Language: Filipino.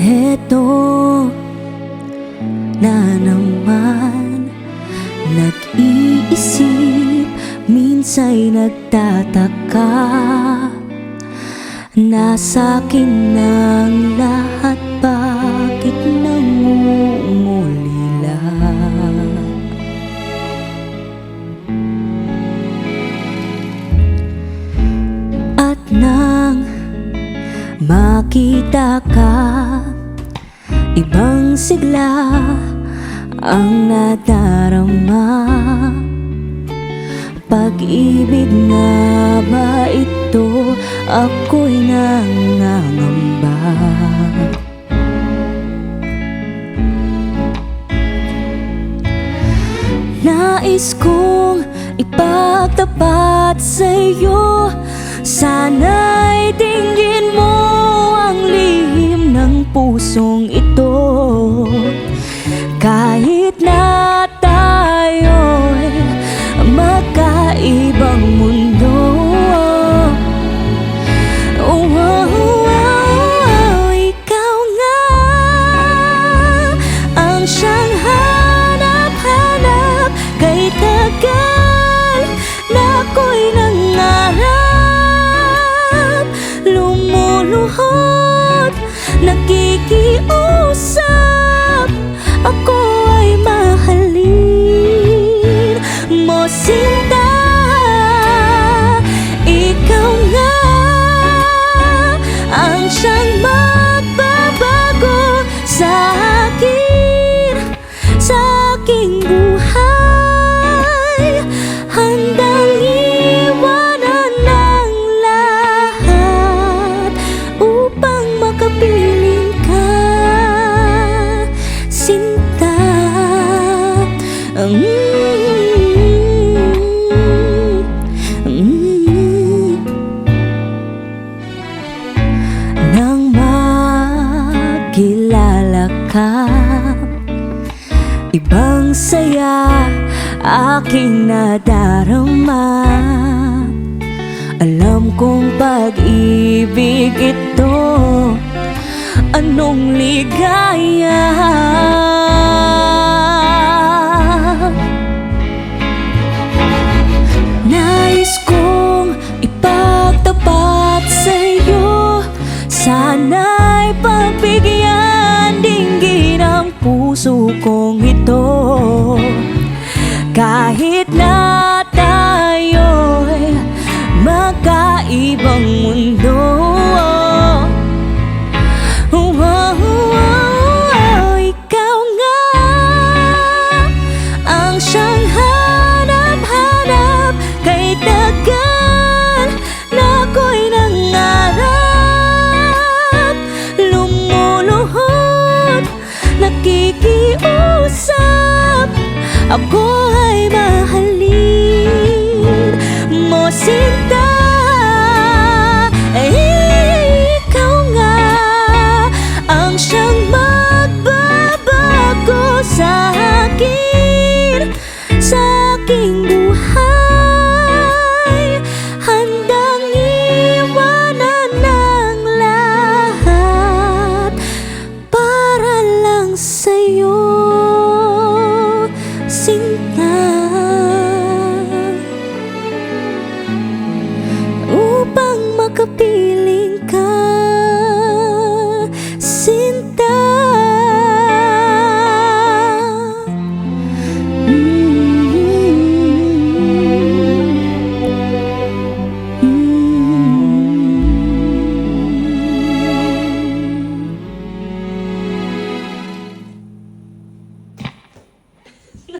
Eto na naman, nag-iisip, minsa'y nagtataka. Nasa'kin ng lahat, bakit nangungulila? At nang makita ka, ibang sigla ang nadarama. Pag-ibig na ba ito? Ako'y nangangamba. Nais kong ipagtapat sa'yo, sana'y tingin mo ang lihim ng pusong ito. Kahit na tayo'y magkaibang mundo, ikaw nga ang siyang hanap-hanap. Kay tagal na ako'y nangarap, lumuluhod, nakikiusap, ako ay mahalin mo, sinta. Ikaw nga ang siyang magbabago sa aking buhay. Handang iwanan ng lahat upang makapiling ka, sinta. Nang makilala ka, ibang saya aking nadarama. Alam kong pag-ibig ito, anong ligaya. Nais kong ipagtapat sa'yo, sana'y pagbigyan dinggin ang puso kong ito. Kahit na tayo'y magkaibang mundo, ikaw nga ang siyang hanap-hanap. Kay tagal na ako'y nangarap, lumuluhod, nakikiusap, ako ay mahalin mo, sinta.